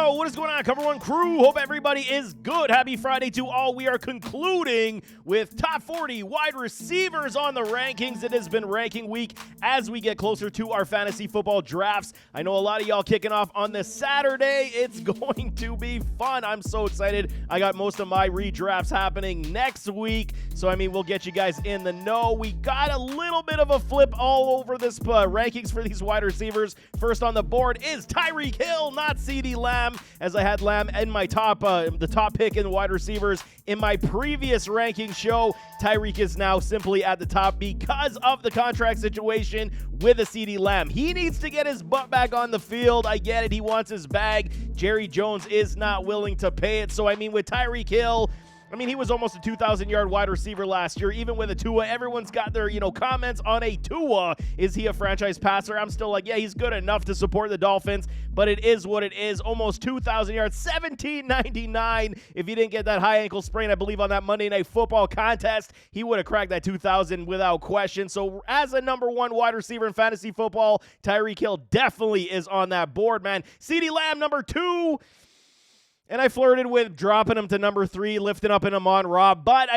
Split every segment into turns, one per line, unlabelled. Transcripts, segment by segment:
Yo, what is going on, Cover One crew? Hope everybody is good. Happy Friday to all. We are concluding with top 40 wide receivers on the rankings. It has been ranking week as we get closer to our fantasy football drafts. I know a lot of y'all kicking off on this Saturday. It's going to be fun. I'm so excited. I got most of my redrafts happening next week. So, we'll get you guys in the know. We got a little bit of a flip all over this rankings for these wide receivers. First on the board is Tyreek Hill, not CeeDee Lamb, as I had Lamb in my top, the top pick in wide receivers in my previous ranking show. Tyreek is now simply at the top because of the contract situation with a CeeDee Lamb. He needs to get his butt back on the field. I get it. He wants his bag. Jerry Jones is not willing to pay it. So, with Tyreek Hill, he was almost a 2,000-yard wide receiver last year. Even with a Tua, everyone's got their, comments on a Tua. Is he a franchise passer? I'm still like, yeah, he's good enough to support the Dolphins, but it is what it is. Almost 2,000 yards, 1799. If he didn't get that high ankle sprain, I believe, on that Monday Night Football contest, he would have cracked that 2,000 without question. So as a number one wide receiver in fantasy football, Tyreek Hill definitely is on that board, man. CeeDee Lamb, number 2. And I flirted with dropping him to number 3, lifting up an Amon-Ra. But,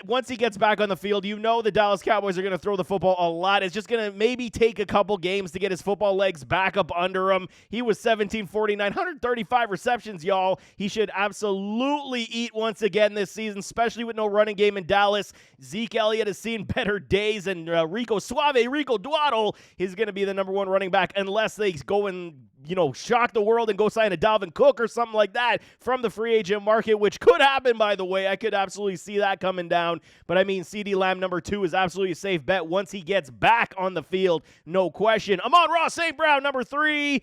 once he gets back on the field, the Dallas Cowboys are going to throw the football a lot. It's just going to maybe take a couple games to get his football legs back up under him. He was 1749, 135 receptions, y'all. He should absolutely eat once again this season, especially with no running game in Dallas. Zeke Elliott has seen better days, and Rico Dwaddle is going to be the number 1 running back unless they go and shock the world and go sign a Dalvin Cook or something like that from the free agent market, which could happen, by the way. I could absolutely see that coming down. But, CeeDee Lamb, number 2, is absolutely a safe bet once he gets back on the field. No question. Amon-Ra St. Brown, number 3.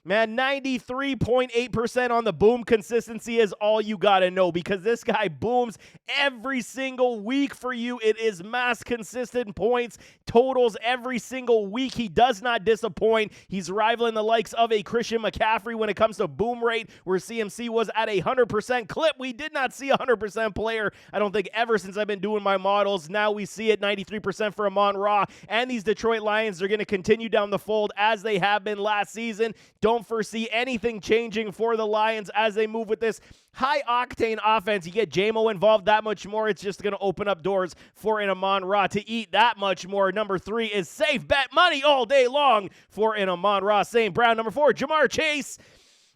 Man, 93.8% on the boom consistency is all you got to know, because this guy booms every single week for you. It is mass consistent points, totals every single week. He does not disappoint. He's rivaling the likes of a Christian McCaffrey when it comes to boom rate, where CMC was at a 100% clip. We did not see a 100% player, I don't think, ever since I've been doing my models. Now we see it, 93% for Amon-Ra, and these Detroit Lions are going to continue down the fold as they have been last season. Don't foresee anything changing for the Lions as they move with this high-octane offense. You get JMO involved that much more, it's just going to open up doors for an Amon-Ra to eat that much more. Number 3 is safe bet money all day long for an Amon-Ra St. Brown. Number 4, Jamar Chase.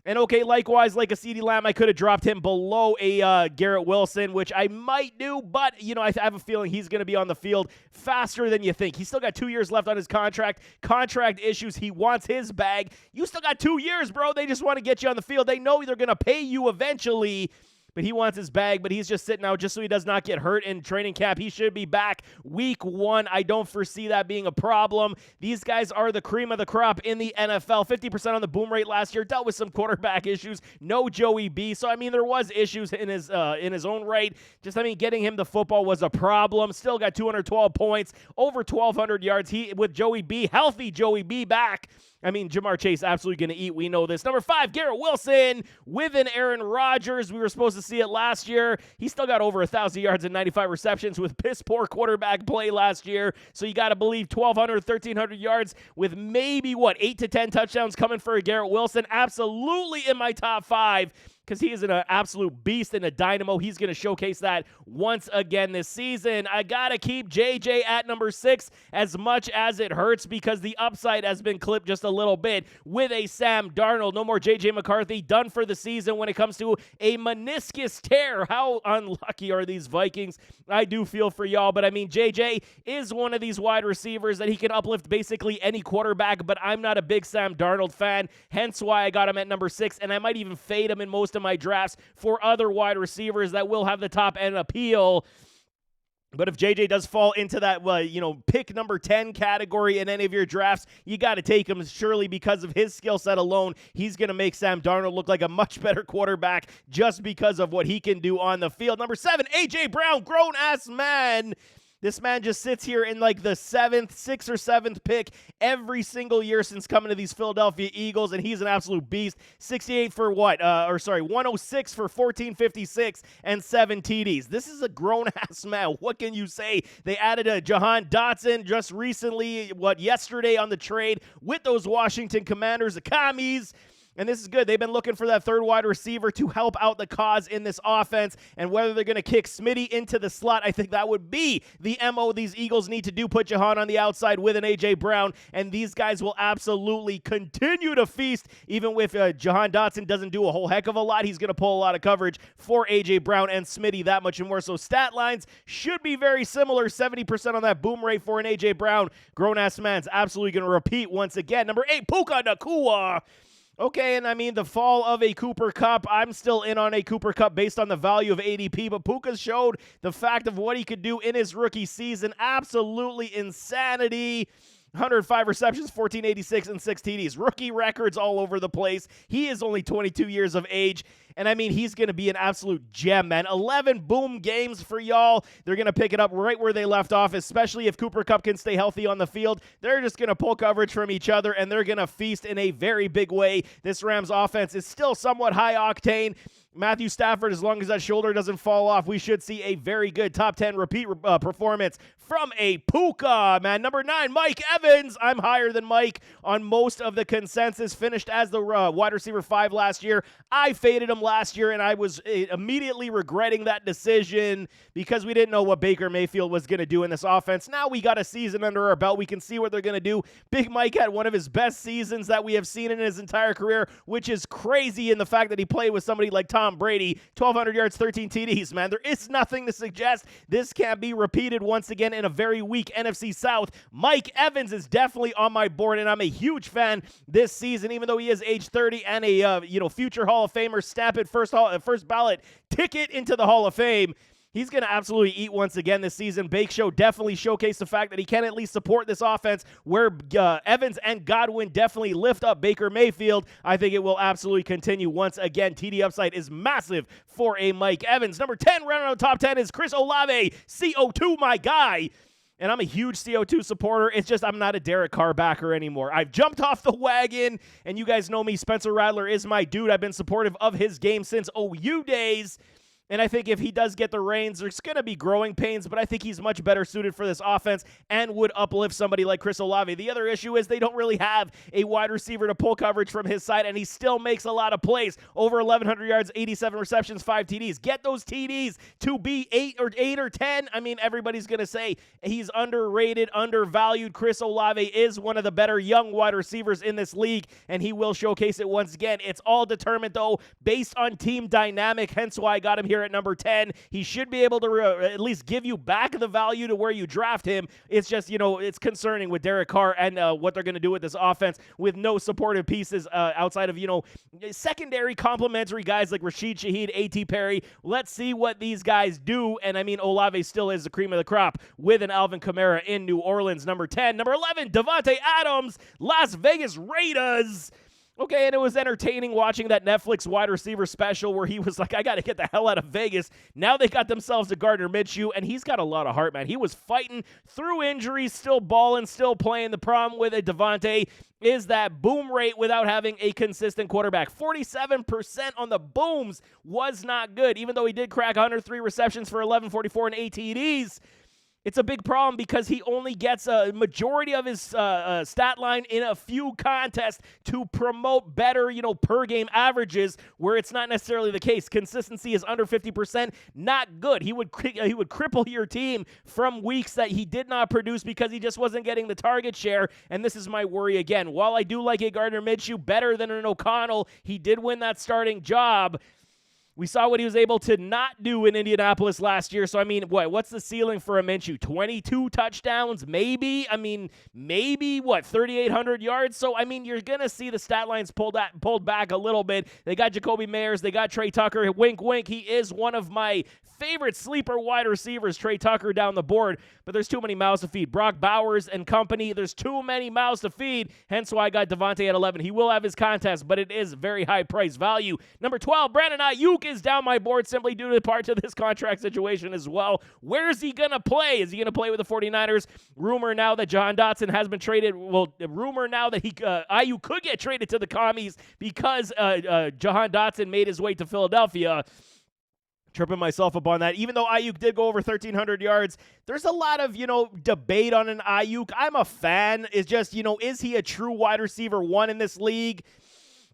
And okay, likewise, like a CeeDee Lamb, I could have dropped him below a Garrett Wilson, which I might do, but, I have a feeling he's going to be on the field faster than you think. He's still got 2 years left on his contract. Contract issues. He wants his bag. You still got 2 years, bro. They just want to get you on the field. They know they're going to pay you eventually, but he wants his bag, but he's just sitting out just so he does not get hurt in training camp. He should be back week 1. I don't foresee that being a problem. These guys are the cream of the crop in the NFL. 50% on the boom rate last year. Dealt with some quarterback issues. No Joey B. So, there was issues in his own right. Just, getting him the football was a problem. Still got 212 points, over 1,200 yards. He, with Joey B, healthy Joey B back, Jamar Chase absolutely going to eat. We know this. Number 5, Garrett Wilson with an Aaron Rodgers. We were supposed to see it last year. He still got over 1,000 yards and 95 receptions with piss-poor quarterback play last year. So you got to believe 1,200, 1,300 yards with maybe, 8 to 10 touchdowns coming for Garrett Wilson. Absolutely in my top 5. Because he is an absolute beast and a dynamo. He's going to showcase that once again this season. I got to keep JJ at number 6 as much as it hurts, because the upside has been clipped just a little bit with a Sam Darnold. No more JJ McCarthy, done for the season when it comes to a meniscus tear. How unlucky are these Vikings? I do feel for y'all, but JJ is one of these wide receivers that he can uplift basically any quarterback, but I'm not a big Sam Darnold fan, hence why I got him at number 6, and I might even fade him in most of my drafts for other wide receivers that will have the top end appeal. But if JJ does fall into that, pick number 10 category in any of your drafts, you got to take him. Surely because of his skill set alone, he's going to make Sam Darnold look like a much better quarterback just because of what he can do on the field. Number 7, A.J. Brown, grown-ass man. This man just sits here in like the 6th or 7th pick every single year since coming to these Philadelphia Eagles, and he's an absolute beast. 68 for 106 for 1456 and 7 TDs. This is a grown-ass man. What can you say? They added a Jahan Dotson just recently, yesterday on the trade with those Washington Commanders, the Commies. And this is good. They've been looking for that third wide receiver to help out the cause in this offense. And whether they're going to kick Smitty into the slot, I think that would be the MO these Eagles need to do. Put Jahan on the outside with an A.J. Brown. And these guys will absolutely continue to feast. Even if Jahan Dotson doesn't do a whole heck of a lot, he's going to pull a lot of coverage for A.J. Brown and Smitty, that much and more. So stat lines should be very similar. 70% on that boom rate for an A.J. Brown. Grown-ass man's absolutely going to repeat once again. Number 8, Puka Nacua. Okay, and I mean, the fall of a Cooper Kupp, I'm still in on a Cooper Kupp based on the value of ADP, but Puka showed the fact of what he could do in his rookie season. Absolutely insanity. 105 receptions, 1486, and 6 TDs. Rookie records all over the place. He is only 22 years of age, and I mean, he's going to be an absolute gem, man. 11 boom games for y'all. They're going to pick it up right where they left off, especially if Cooper Kupp can stay healthy on the field. They're just going to pull coverage from each other, and they're going to feast in a very big way. This Rams offense is still somewhat high octane. Matthew Stafford, as long as that shoulder doesn't fall off, we should see a very good top 10 repeat performance from a Puka, man. Number 9, Mike Evans. I'm higher than Mike on most of the consensus. Finished as the wide receiver 5 last year. I faded him last year, and I was immediately regretting that decision because we didn't know what Baker Mayfield was going to do in this offense. Now we got a season under our belt. We can see what they're going to do. Big Mike had one of his best seasons that we have seen in his entire career, which is crazy in the fact that he played with somebody like Tom Brady. 1,200 yards, 13 TDs, man. There is nothing to suggest this can't be repeated once again in a very weak NFC South. Mike Evans is definitely on my board, and I'm a huge fan this season, even though he is age 30 and a future Hall of Famer. Stamp it first ballot ticket into the Hall of Fame. He's going to absolutely eat once again this season. Bake Show definitely showcased the fact that he can at least support this offense where Evans and Godwin definitely lift up Baker Mayfield. I think it will absolutely continue once again. TD upside is massive for a Mike Evans. Number 10, round out top 10 is Chris Olave, CO2, my guy. And I'm a huge CO2 supporter. It's just I'm not a Derek Carr backer anymore. I've jumped off the wagon, and you guys know me. Spencer Rattler is my dude. I've been supportive of his game since OU days. And I think if he does get the reins, there's going to be growing pains, but I think he's much better suited for this offense and would uplift somebody like Chris Olave. The other issue is they don't really have a wide receiver to pull coverage from his side, and he still makes a lot of plays. Over 1,100 yards, 87 receptions, 5 TDs. Get those TDs to be 8 or 10. I mean, everybody's going to say he's underrated, undervalued. Chris Olave is one of the better young wide receivers in this league, and he will showcase it once again. It's all determined, though, based on team dynamic, hence why I got him here at number 10. He should be able to at least give you back the value to where you draft him. It's just, it's concerning with Derek Carr and what they're going to do with this offense with no supportive pieces outside of, secondary complementary guys like Rashid Shaheed, A.T. Perry. Let's see what these guys do. And I mean, Olave still is the cream of the crop with an Alvin Kamara in New Orleans. Number 10. Number 11, Devontae Adams, Las Vegas Raiders. Okay, and it was entertaining watching that Netflix wide receiver special where he was like, I got to get the hell out of Vegas. Now they got themselves a Gardner Minshew, and he's got a lot of heart, man. He was fighting through injuries, still balling, still playing. The problem with it, Devontae, is that boom rate without having a consistent quarterback. 47% on the booms was not good, even though he did crack 103 receptions for 1144 and 8 TDs. It's a big problem because he only gets a majority of his stat line in a few contests to promote better, per game averages, where it's not necessarily the case. Consistency is under 50%, not good. He would cripple your team from weeks that he did not produce because he just wasn't getting the target share, and this is my worry again. While I do like a Gardner Minshew better than an O'Connell, he did win that starting job. We saw what he was able to not do in Indianapolis last year. So, I mean, what's the ceiling for a Minshew? 22 touchdowns, maybe? I mean, maybe, 3,800 yards? So, I mean, you're going to see the stat lines pulled back a little bit. They got Jacoby Meyers. They got Trey Tucker. Wink, wink. He is one of my favorite sleeper wide receivers, Trey Tucker, down the board. But there's too many mouths to feed. Brock Bowers and company, there's too many mouths to feed. Hence why I got Devontae at 11. He will have his contest, but it is very high price value. Number 12, Brandon Ayuk is down my board simply due to the parts of this contract situation as well. Where is he going to play? Is he going to play with the 49ers? Rumor now that Jahan Dotson has been traded. Well, rumor now that Ayuk could get traded to the commies because Jahan Dotson made his way to Philadelphia. Tripping myself up on that. Even though Ayuk did go over 1,300 yards, there's a lot of, debate on an Ayuk. I'm a fan. It's just, is he a true wide receiver one in this league?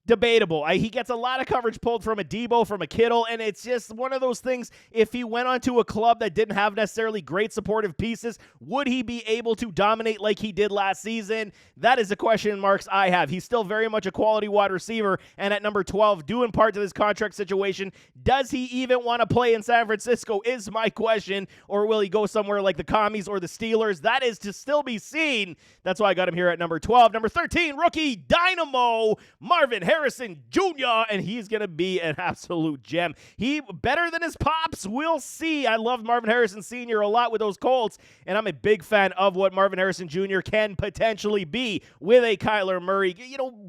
debatable. He gets a lot of coverage pulled from a Debo, from a Kittle, and it's just one of those things. If he went onto a club that didn't have necessarily great supportive pieces, would he be able to dominate like he did last season? That is the question marks I have. He's still very much a quality wide receiver, and at number 12, due in part to this contract situation, does he even want to play in San Francisco is my question, or will he go somewhere like the Commies or the Steelers? That is to still be seen. That's why I got him here at number 12. Number 13, rookie dynamo, Marvin Harrison Jr., and he's going to be an absolute gem. He better than his pops. We'll see. I love Marvin Harrison Sr. a lot with those Colts, and I'm a big fan of what Marvin Harrison Jr. can potentially be with a Kyler Murray.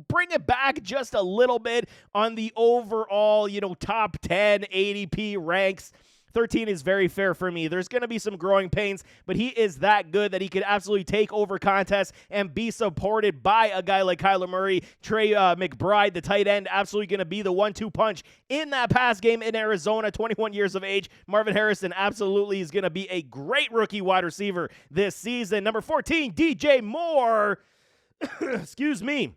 Bring it back just a little bit on the overall, top 10 ADP ranks. 13 is very fair for me. There's going to be some growing pains, but he is that good that he could absolutely take over contests and be supported by a guy like Kyler Murray. Trey McBride, the tight end, absolutely going to be the 1-2 punch in that pass game in Arizona, 21 years of age. Marvin Harrison absolutely is going to be a great rookie wide receiver this season. Number 14, DJ Moore. Excuse me.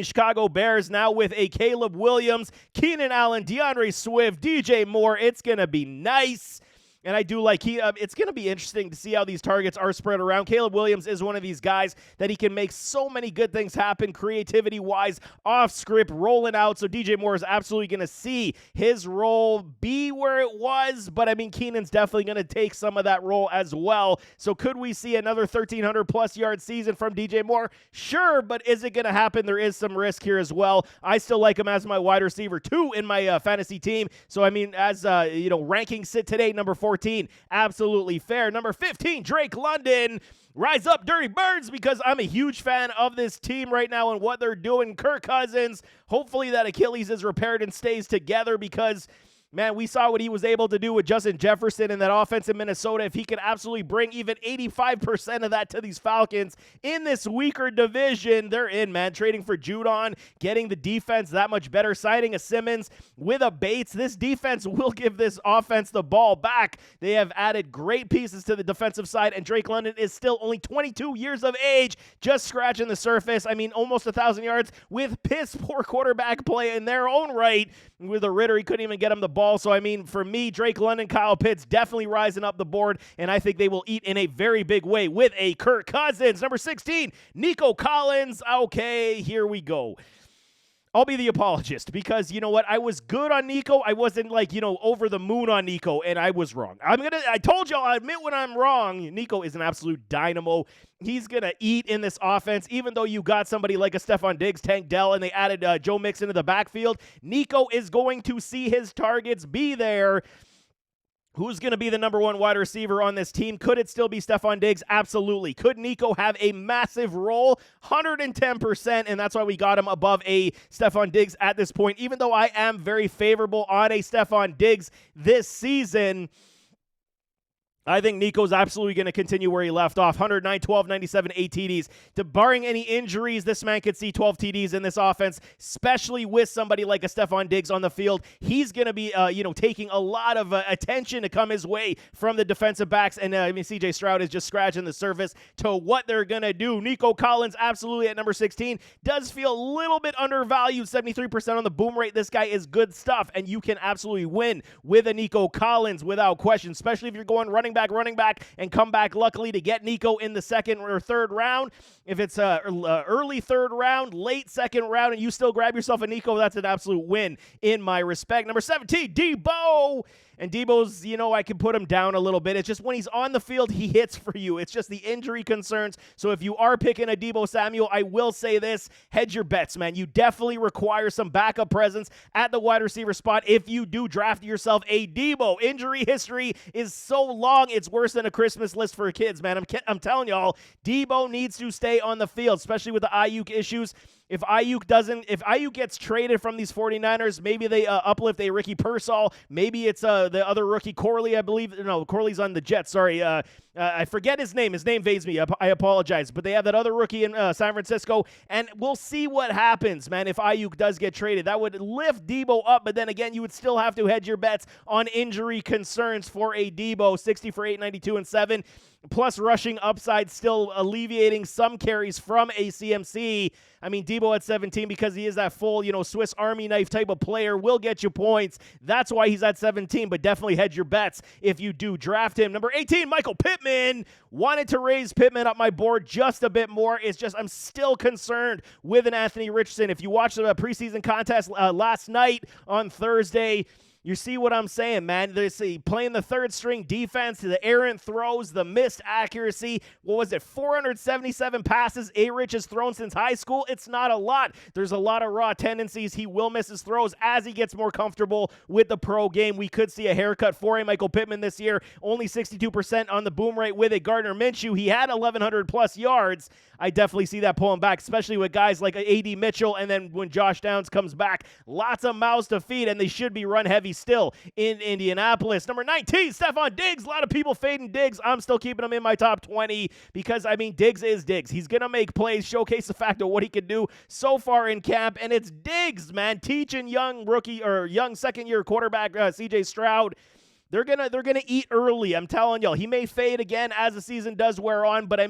Chicago Bears now with a Caleb Williams, Keenan Allen, DeAndre Swift, DJ Moore. It's going to be nice. And I do like it's going to be interesting to see how these targets are spread around. Caleb Williams is one of these guys that he can make so many good things happen creativity-wise, off-script, rolling out. So DJ Moore is absolutely going to see his role be where it was. But, Keenan's definitely going to take some of that role as well. So could we see another 1,300-plus yard season from DJ Moore? Sure, but is it going to happen? There is some risk here as well. I still like him as my wide receiver 2 in my fantasy team. So, as, rankings sit today, number 14, absolutely fair. Number 15, Drake London. Rise up, Dirty Birds, because I'm a huge fan of this team right now and what they're doing. Kirk Cousins, hopefully that Achilles is repaired and stays together because, man, we saw what he was able to do with Justin Jefferson in that offense in Minnesota. If he could absolutely bring even 85% of that to these Falcons in this weaker division, they're in, man. Trading for Judon, getting the defense that much better, signing a Simmons with a Bates. This defense will give this offense the ball back. They have added great pieces to the defensive side, and Drake London is still only 22 years of age, just scratching the surface. Almost 1,000 yards with piss-poor quarterback play in their own right. With a Ritter, he couldn't even get him the ball. So, for me, Drake London, Kyle Pitts definitely rising up the board, and I think they will eat in a very big way with a Kirk Cousins. Number 16, Nico Collins. Okay, here we go. I'll be the apologist because, you know what, I was good on Nico. I wasn't over the moon on Nico, and I was wrong. I told y'all, I admit when I'm wrong. Nico is an absolute dynamo. He's going to eat in this offense, even though you got somebody like a Stephon Diggs, Tank Dell, and they added Joe Mixon into the backfield. Nico is going to see his targets be there. Who's going to be the number one wide receiver on this team? Could it still be Stephon Diggs? Absolutely. Could Nico have a massive role? 110%, and that's why we got him above a Stephon Diggs at this point. Even though I am very favorable on a Stephon Diggs this season, I think Nico's absolutely going to continue where he left off. 109, 12, 97, 8 TDs. Barring any injuries, this man could see 12 TDs in this offense, especially with somebody like a Stephon Diggs on the field. He's going to be, taking a lot of attention to come his way from the defensive backs. And, C.J. Stroud is just scratching the surface to what they're going to do. Nico Collins, absolutely at number 16, does feel a little bit undervalued, 73% on the boom rate. This guy is good stuff, and you can absolutely win with a Nico Collins without question, especially if you're going running back, and come back luckily to get Nico in the second or third round. If it's early third round, late second round, and you still grab yourself a Nico, that's an absolute win in my respect. Number 17, Debo. And Debo's, I can put him down a little bit. It's just when he's on the field, he hits for you. It's just the injury concerns. So if you are picking a Debo Samuel, I will say this, hedge your bets, man. You definitely require some backup presence at the wide receiver spot if you do draft yourself a Debo. Injury history is so long, it's worse than a Christmas list for kids, man. I'm telling y'all, Debo needs to stay on the field, especially with the Ayuk issues. If Ayuk gets traded from these 49ers, maybe they uplift a Ricky Pearsall. Maybe it's the other rookie, Corley, I believe. No, Corley's on the Jets. Sorry. I forget his name. His name evades me. I apologize. But they have that other rookie in San Francisco, and we'll see what happens, man, if Ayuk does get traded. That would lift Debo up, but then again, you would still have to hedge your bets on injury concerns for a Debo. 60 for 892 and 7. Plus rushing upside, still alleviating some carries from ACMC. I mean, Debo at 17, because he is that full, Swiss Army knife type of player, will get you points. That's why he's at 17, but definitely hedge your bets if you do draft him. Number 18, Michael Pittman. Wanted to raise Pittman up my board just a bit more. It's just I'm still concerned with an Anthony Richardson. If you watched the preseason contest last night on Thursday, you see what I'm saying, man. They're playing the third string defense, the errant throws, the missed accuracy. What was it, 477 passes A-Rich has thrown since high school? It's not a lot. There's a lot of raw tendencies. He will miss his throws as he gets more comfortable with the pro game. We could see a haircut for a Michael Pittman this year. Only 62% on the boom rate with it. Gardner Minshew, he had 1,100 plus yards. I definitely see that pulling back, especially with guys like A.D. Mitchell, and then when Josh Downs comes back, lots of mouths to feed, and they should be run heavy still in Indianapolis. Number 19, Stephon Diggs. A lot of people fading Diggs. I'm still keeping him in my top 20 because, Diggs is Diggs. He's going to make plays, showcase the fact of what he can do so far in camp, and it's Diggs, man, teaching young second-year quarterback C.J. Stroud. They're gonna eat early. I'm telling y'all. He may fade again as the season does wear on, but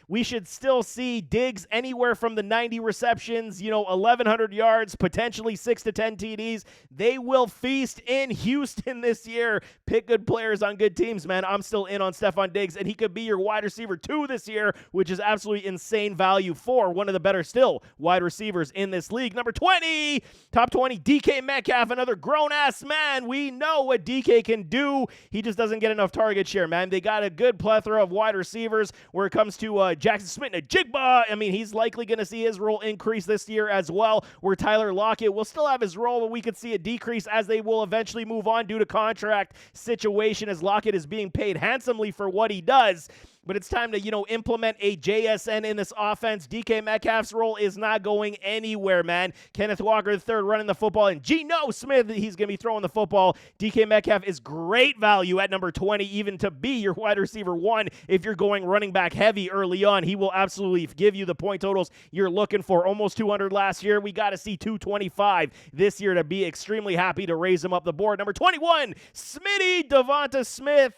we should still see Diggs anywhere from the 90 receptions, 1,100 yards, potentially 6 to 10 TDs. They will feast in Houston this year. Pick good players on good teams, man. I'm still in on Stephon Diggs, and he could be your wide receiver 2 this year, which is absolutely insane value for one of the better still wide receivers in this league. Number 20, top 20, DK Metcalf, another grown-ass man. We know what DK can do. He just doesn't get enough target share, man. They got a good plethora of wide receivers where it comes to Jackson Smith and Jigba. He's likely going to see his role increase this year as well, where Tyler Lockett will still have his role, but we could see a decrease as they will eventually move on due to contract situation, as Lockett is being paid handsomely for what he does. But it's time to, implement a JSN in this offense. DK Metcalf's role is not going anywhere, man. Kenneth Walker III running the football, and Geno Smith, he's going to be throwing the football. DK Metcalf is great value at number 20, even to be your wide receiver 1 if you're going running back heavy early on. He will absolutely give you the point totals you're looking for. Almost 200 last year. We got to see 225 this year to be extremely happy to raise him up the board. Number 21, Smitty, Devonta Smith.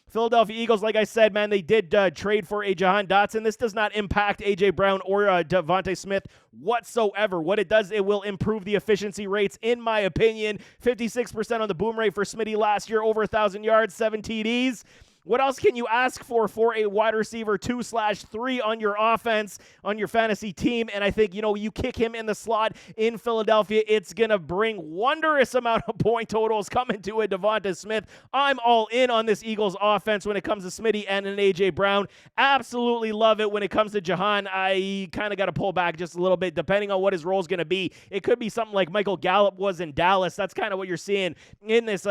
Philadelphia Eagles, like I said, man, they did trade for a Jahan Dotson. This does not impact A.J. Brown or Devonta Smith whatsoever. What it does, it will improve the efficiency rates, in my opinion. 56% on the boom rate for Smitty last year, over 1,000 yards, 7 TDs. What else can you ask for a wide receiver 2/3 on your offense, on your fantasy team? And I think, you kick him in the slot in Philadelphia, it's going to bring wondrous amount of point totals coming to a Devonta Smith. I'm all in on this Eagles offense when it comes to Smitty and an A.J. Brown. Absolutely love it when it comes to Jahan. I kind of got to pull back just a little bit, depending on what his role is going to be. It could be something like Michael Gallup was in Dallas. That's kind of what you're seeing in this,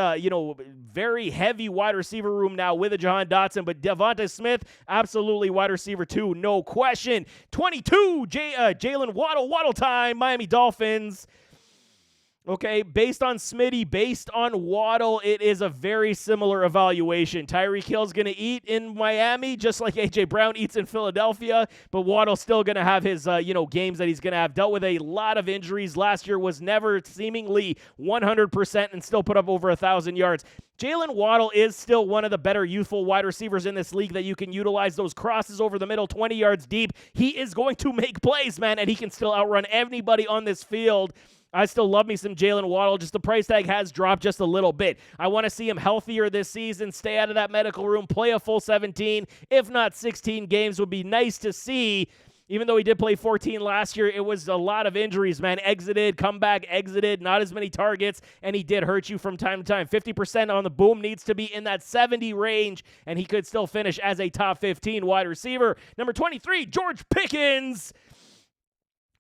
very heavy wide receiver room now with a Jahan Dotson, but Devonta Smith, absolutely wide receiver 2, no question. 22, Jalen Waddle time, Miami Dolphins. Okay, based on Smitty, based on Waddle, it is a very similar evaluation. Tyreek Hill's going to eat in Miami, just like A.J. Brown eats in Philadelphia, but Waddle's still going to have his, games that he's going to have. Dealt with a lot of injuries. Last year was never seemingly 100% and still put up over 1,000 yards. Jalen Waddle is still one of the better youthful wide receivers in this league that you can utilize those crosses over the middle, 20 yards deep. He is going to make plays, man, and he can still outrun anybody on this field. I still love me some Jalen Waddle. Just the price tag has dropped just a little bit. I want to see him healthier this season, stay out of that medical room, play a full 17, if not 16 games would be nice to see. Even though he did play 14 last year, it was a lot of injuries, man. Exited, comeback, exited, not as many targets, and he did hurt you from time to time. 50% on the boom needs to be in that 70 range, and he could still finish as a top 15 wide receiver. Number 23, George Pickens.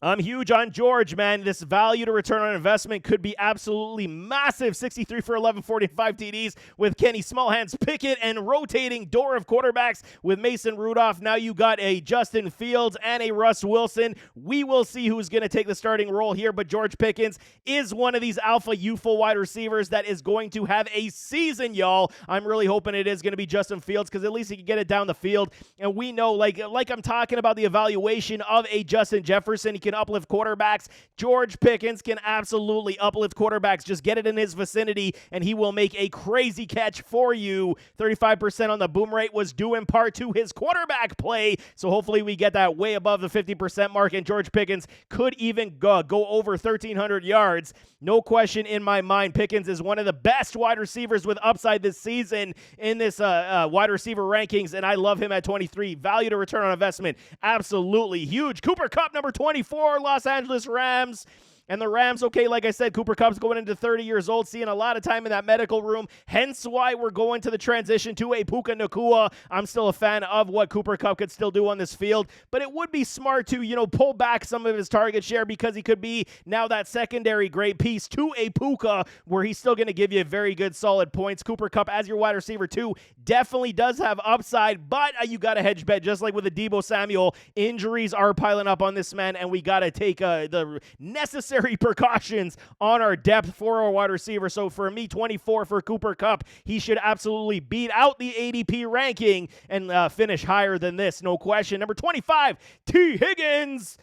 I'm huge on George, man. This value to return on investment could be absolutely massive. 63 for 11, 45 TDs with Kenny Smallhands Pickett and rotating door of quarterbacks with Mason Rudolph. Now you got a Justin Fields and a Russ Wilson. We will see who's going to take the starting role here, but George Pickens is one of these alpha youthful wide receivers that is going to have a season, y'all. I'm really hoping it is going to be Justin Fields because at least he can get it down the field. And we know, like I'm talking about the evaluation of a Justin Jefferson, he can uplift quarterbacks. George Pickens can absolutely uplift quarterbacks. Just get it in his vicinity, and he will make a crazy catch for you. 35% on the boom rate was due in part to his quarterback play, so hopefully we get that way above the 50% mark, and George Pickens could even go over 1,300 yards. No question in my mind, Pickens is one of the best wide receivers with upside this season in this wide receiver rankings, and I love him at 23. Value to return on investment, absolutely huge. Cooper Kupp, number 24, Los Angeles Rams. And the Rams, okay, like I said, Cooper Kupp's going into 30 years old, seeing a lot of time in that medical room, hence why we're going to the transition to a Puka Nacua. I'm still a fan of what Cooper Kupp could still do on this field, but it would be smart to, pull back some of his target share because he could be now that secondary great piece to a Puka where he's still going to give you very good, solid points. Cooper Kupp as your wide receiver, too, definitely does have upside, but you got to hedge bet just like with a Deebo Samuel. Injuries are piling up on this man, and we got to take the necessary precautions on our depth for our wide receiver. So for me, 24 for Cooper Kupp. He should absolutely beat out the ADP ranking and finish higher than this, no question. Number 25, T. Higgins.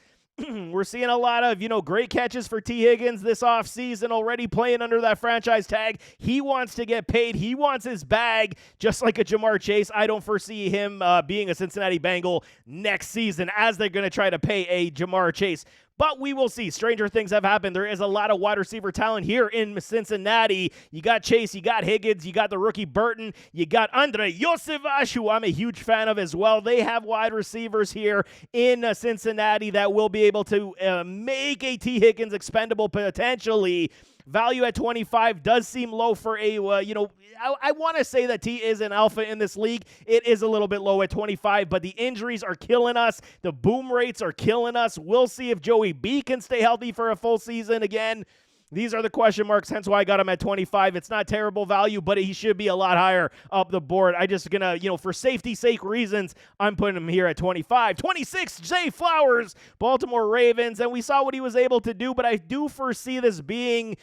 We're seeing a lot of, great catches for T. Higgins this offseason, already playing under that franchise tag. He wants to get paid. He wants his bag, just like a Jamar Chase. I don't foresee him being a Cincinnati Bengal next season as they're going to try to pay a Jamar Chase. But we will see. Stranger things have happened. There is a lot of wide receiver talent here in Cincinnati. You got Chase, you got Higgins, you got the rookie Burton, you got Andre Iosivas, who I'm a huge fan of as well. They have wide receivers here in Cincinnati that will be able to make a T. Higgins expendable potentially. Value at 25 does seem low for a, I want to say that T is an alpha in this league. It is a little bit low at 25, but the injuries are killing us. The boom rates are killing us. We'll see if Joey B can stay healthy for a full season again. These are the question marks, hence why I got him at 25. It's not terrible value, but he should be a lot higher up the board. I just gonna, for safety's sake reasons, I'm putting him here at 25. 26, Zay Flowers, Baltimore Ravens, and we saw what he was able to do, but I do foresee this being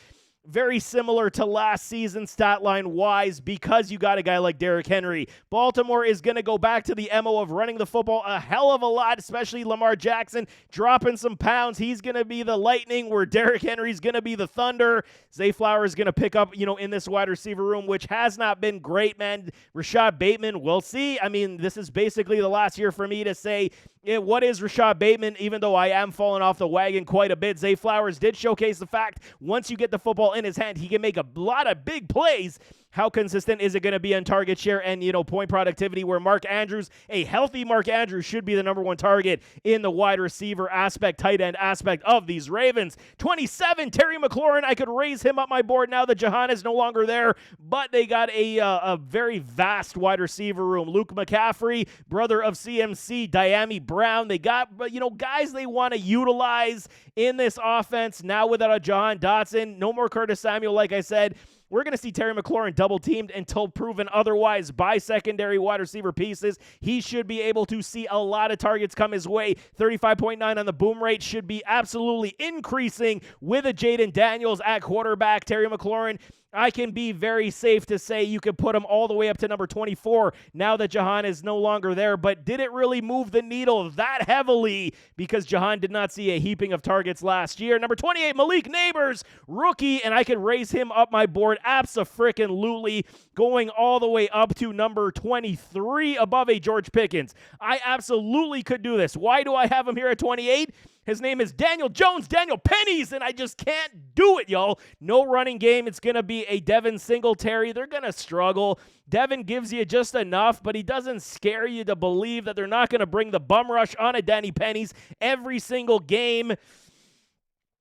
very similar to last season stat line wise because you got a guy like Derrick Henry. Baltimore is going to go back to the MO of running the football a hell of a lot, especially Lamar Jackson dropping some pounds. He's going to be the lightning where Derrick Henry's going to be the thunder. Zay Flowers is going to pick up, in this wide receiver room, which has not been great, man. Rashad Bateman, we'll see. I mean, this is basically the last year for me to say, what is Rashad Bateman, even though I am falling off the wagon quite a bit. Zay Flowers did showcase the fact once you get the football in his hand, he can make a lot of big plays. How consistent is it going to be on target share and, point productivity where Mark Andrews, a healthy Mark Andrews, should be the number one target in the wide receiver aspect, tight end aspect of these Ravens. 27, Terry McLaurin. I could raise him up my board now that Jahan is no longer there, but they got a very vast wide receiver room. Luke McCaffrey, brother of CMC, Diami Brown. They got, guys they want to utilize in this offense now without a Jahan Dotson. No more Curtis Samuel, like I said. We're going to see Terry McLaurin double-teamed until proven otherwise by secondary wide receiver pieces. He should be able to see a lot of targets come his way. 35.9 on the boom rate should be absolutely increasing with a Jaden Daniels at quarterback. Terry McLaurin, I can be very safe to say you could put him all the way up to number 24 now that Jahan is no longer there. But did it really move the needle that heavily? Because Jahan did not see a heaping of targets last year. Number 28, Malik Neighbors, rookie, and I could raise him up my board abso-frickin-lutely, going all the way up to number 23 above a George Pickens. I absolutely could do this. Why do I have him here at 28? His name is Daniel Jones, Daniel Pennies, and I just can't do it, y'all. No running game. It's going to be a Devin Singletary. They're going to struggle. Devin gives you just enough, but he doesn't scare you to believe that they're not going to bring the bum rush on a Danny Pennies every single game.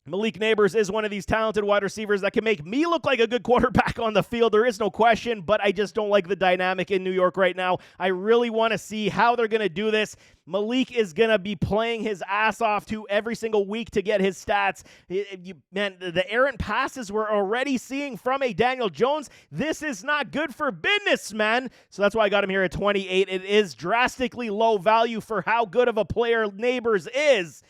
Malik Neighbors is one of these talented wide receivers that can make me look like a good quarterback on the field. There is no question, but I just don't like the dynamic in New York right now. I really want to see how they're going to do this. Malik is going to be playing his ass off to every single week to get his stats. Man, the errant passes we're already seeing from a Daniel Jones. This is not good for business, man. So that's why I got him here at 28. It is drastically low value for how good of a player Neighbors is.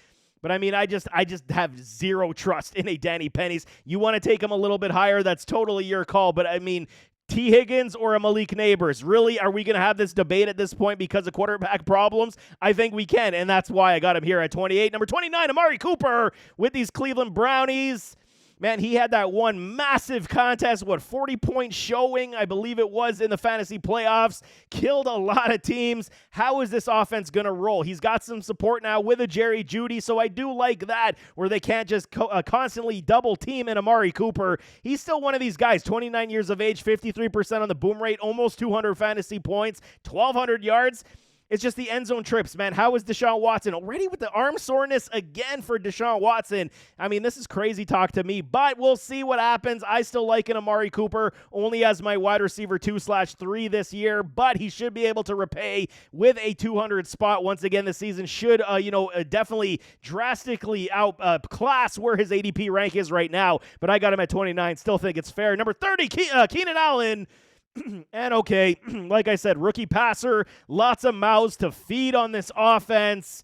But I mean, I just have zero trust in a Danny Pennies. You want to take him a little bit higher, that's totally your call. But I mean, T. Higgins or a Malik Neighbors? Really, are we going to have this debate at this point because of quarterback problems? I think we can, and that's why I got him here at 28. Number 29, Amari Cooper with these Cleveland Brownies. Man, he had that one massive contest, 40-point showing, I believe it was, in the fantasy playoffs. Killed a lot of teams. How is this offense going to roll? He's got some support now with a Jerry Jeudy, so I do like that, where they can't just constantly double team in Amari Cooper. He's still one of these guys, 29 years of age, 53% on the boom rate, almost 200 fantasy points, 1,200 yards. It's just the end zone trips, man. How is Deshaun Watson? Already with the arm soreness again for Deshaun Watson. I mean, this is crazy talk to me, but we'll see what happens. I still like an Amari Cooper only as my wide receiver 2/3 this year, but he should be able to repay with a 200 spot once again this season. Should, definitely drastically outclass where his ADP rank is right now, but I got him at 29. Still think it's fair. Number 30, Keenan Allen. And okay, like I said, rookie passer, lots of mouths to feed on this offense.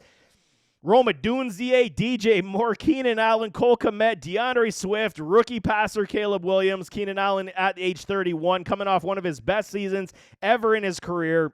Rome Odunze, DJ Moore, Keenan Allen, Cole Kmet, DeAndre Swift, rookie passer Caleb Williams. Keenan Allen at age 31, coming off one of his best seasons ever in his career.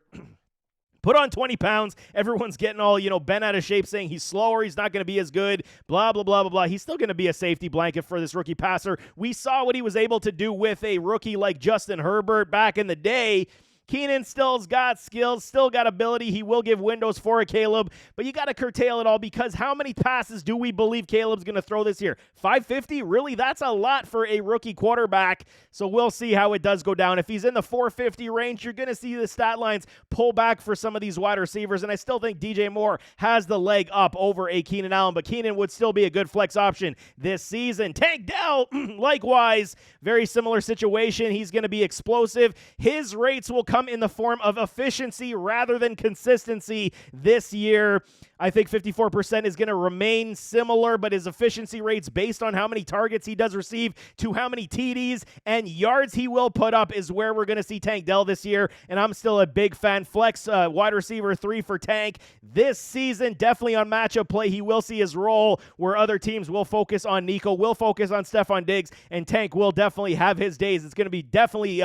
Put on 20 pounds. Everyone's getting all, bent out of shape saying he's slower, he's not going to be as good, blah, blah, blah, blah, blah. He's still going to be a safety blanket for this rookie passer. We saw what he was able to do with a rookie like Justin Herbert back in the day. Keenan still's got skills, still got ability. He will give windows for a Caleb, but you got to curtail it all because how many passes do we believe Caleb's going to throw this year? 550? Really? That's a lot for a rookie quarterback, so we'll see how it does go down. If he's in the 450 range, you're going to see the stat lines pull back for some of these wide receivers, and I still think DJ Moore has the leg up over a Keenan Allen, but Keenan would still be a good flex option this season. Tank Dell, likewise, very similar situation. He's going to be explosive. His rates will come in the form of efficiency rather than consistency this year. I think 54% is going to remain similar, but his efficiency rates based on how many targets he does receive to how many TDs and yards he will put up is where we're going to see Tank Dell this year, and I'm still a big fan. Flex wide receiver 3 for Tank this season, definitely on matchup play. He will see his role where other teams will focus on Nico, will focus on Stephon Diggs, and Tank will definitely have his days. It's going to be definitely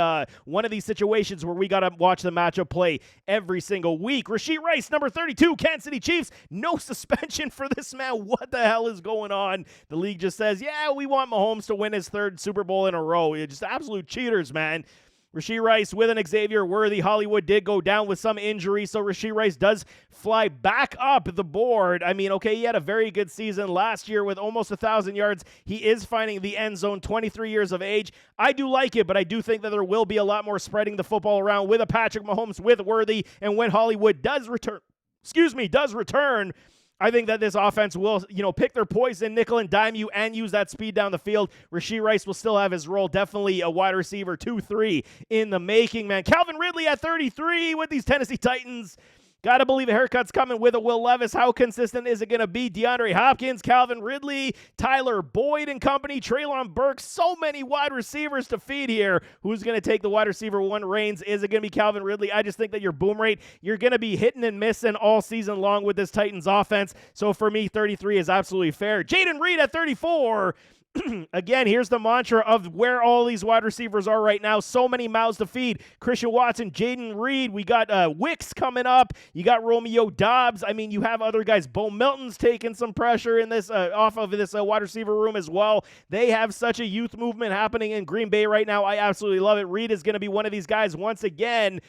one of these situations where we got to watch the matchup play every single week. Rashee Rice, number 32, Kansas City Chiefs. No suspension for this man. What the hell is going on? The league just says, yeah, we want Mahomes to win his 3rd Super Bowl in a row. It's just absolute cheaters, man. Rashee Rice with an Xavier Worthy. Hollywood did go down with some injury, so Rashee Rice does fly back up the board. I mean, okay, he had a very good season last year with almost 1,000 yards. He is finding the end zone, 23 years of age. I do like it, but I do think that there will be a lot more spreading the football around with a Patrick Mahomes, with Worthy, and when Hollywood does return, I think that this offense will, pick their poison, nickel and dime you, and use that speed down the field. Rashee Rice will still have his role. Definitely a wide receiver 2-3 in the making, man. Calvin Ridley at 33 with these Tennessee Titans. Got to believe a haircut's coming with a Will Levis. How consistent is it going to be? DeAndre Hopkins, Calvin Ridley, Tyler Boyd and company, Treylon Burks. So many wide receivers to feed here. Who's going to take the wide receiver 1 reins? Is it going to be Calvin Ridley? I just think that your boom rate, you're going to be hitting and missing all season long with this Titans offense. So for me, 33 is absolutely fair. Jaden Reed at 34. Again, here's the mantra of where all these wide receivers are right now. So many mouths to feed. Christian Watson, Jaden Reed. We got Wicks coming up. You got Romeo Doubs. I mean, you have other guys. Bo Melton's taking some pressure in this off of this wide receiver room as well. They have such a youth movement happening in Green Bay right now. I absolutely love it. Reed is going to be one of these guys once again.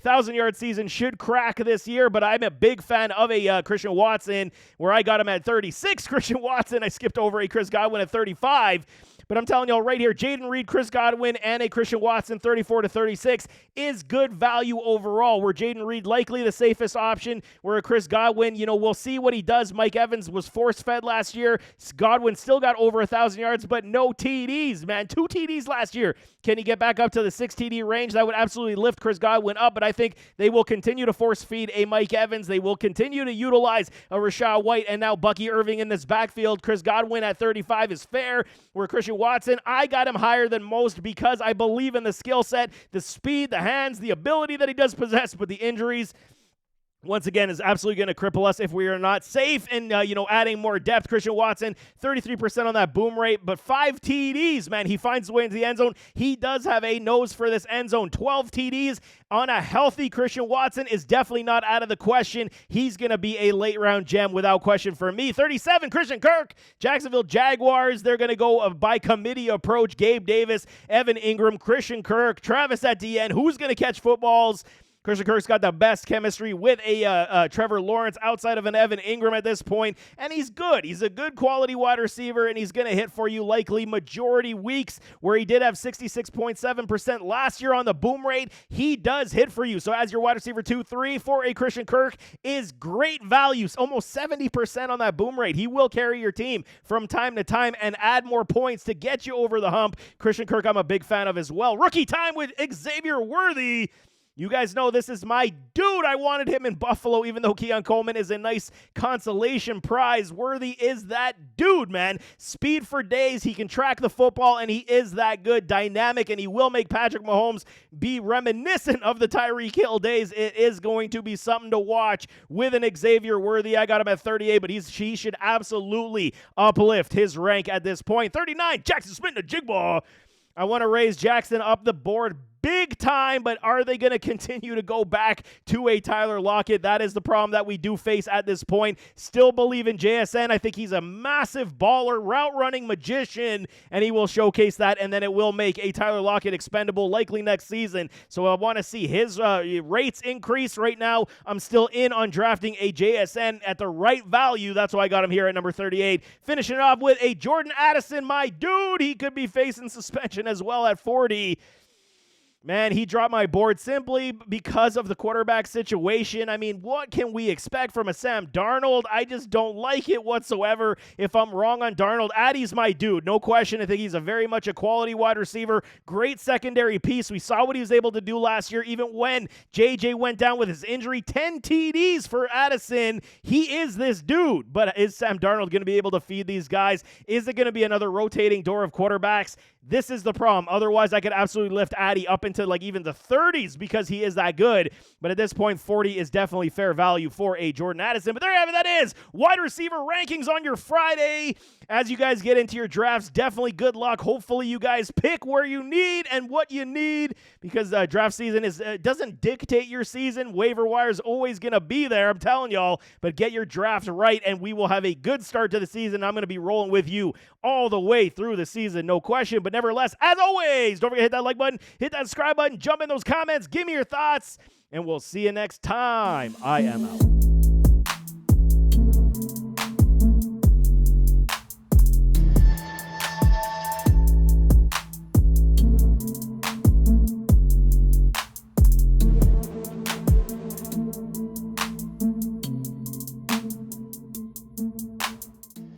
1,000-yard season should crack this year, but I'm a big fan of a Christian Watson, where I got him at 36. Christian Watson, I skipped over a Chris Godwin at 35. But I'm telling y'all right here, Jaden Reed, Chris Godwin, and a Christian Watson, 34 to 36, is good value overall. Where Jaden Reed likely the safest option, where a Chris Godwin, we'll see what he does. Mike Evans was force-fed last year. Godwin still got over 1,000 yards, but no TDs, man. 2 TDs last year. Can he get back up to the 6 TD range? That would absolutely lift Chris Godwin up, but I think they will continue to force-feed a Mike Evans. They will continue to utilize a Rashad White and now Bucky Irving in this backfield. Chris Godwin at 35 is fair, where Christian Watson, I got him higher than most because I believe in the skill set, the speed, the hands, the ability that he does possess, but the injuries, once again, is absolutely going to cripple us if we are not safe and, adding more depth. Christian Watson, 33% on that boom rate, but 5 TDs, man. He finds the way into the end zone. He does have a nose for this end zone. 12 TDs on a healthy Christian Watson is definitely not out of the question. He's going to be a late-round gem without question for me. 37, Christian Kirk, Jacksonville Jaguars. They're going to go by committee approach. Gabe Davis, Evan Ingram, Christian Kirk, Travis Etienne. Who's going to catch footballs? Christian Kirk's got the best chemistry with a Trevor Lawrence outside of an Evan Ingram at this point, and he's good. He's a good quality wide receiver, and he's going to hit for you likely majority weeks, where he did have 66.7% last year on the boom rate. He does hit for you. So as your wide receiver 2-3 for a Christian Kirk is great value, almost 70% on that boom rate. He will carry your team from time to time and add more points to get you over the hump. Christian Kirk, I'm a big fan of as well. Rookie time with Xavier Worthy. You guys know this is my dude. I wanted him in Buffalo, even though Keon Coleman is a nice consolation prize. Worthy is that dude, man. Speed for days. He can track the football, and he is that good, dynamic, and he will make Patrick Mahomes be reminiscent of the Tyreek Hill days. It is going to be something to watch with an Xavier Worthy. I got him at 38, but he should absolutely uplift his rank at this point. 39, Jackson Smith-Njigba. I want to raise Jackson up the board big time, but are they going to continue to go back to a Tyler Lockett? That is the problem that we do face at this point. Still believe in JSN. I think he's a massive baller, route-running magician, and he will showcase that, and then it will make a Tyler Lockett expendable likely next season. So I want to see his rates increase. Right now, I'm still in on drafting a JSN at the right value. That's why I got him here at number 38. Finishing it off with a Jordan Addison, my dude. He could be facing suspension as well at 40. Man, he dropped my board simply because of the quarterback situation. I mean, what can we expect from a Sam Darnold? I just don't like it whatsoever. If I'm wrong on Darnold, Addy's my dude. No question. I think he's a very much a quality wide receiver. Great secondary piece. We saw what he was able to do last year, even when JJ went down with his injury. 10 TDs for Addison. He is this dude. But is Sam Darnold going to be able to feed these guys? Is it going to be another rotating door of quarterbacks? This is the problem. Otherwise, I could absolutely lift Addy up into like even the 30s because he is that good. But at this point, 40 is definitely fair value for a Jordan Addison. But there you have it. That is wide receiver rankings on your Friday. As you guys get into your drafts, definitely good luck. Hopefully, you guys pick where you need and what you need, because draft season doesn't dictate your season. Waiver wire is always going to be there, I'm telling y'all. But get your draft right, and we will have a good start to the season. I'm going to be rolling with you all the way through the season, no question. But nevertheless, as always, don't forget to hit that like button, hit that subscribe button, jump in those comments, give me your thoughts, and we'll see you next time. I am out.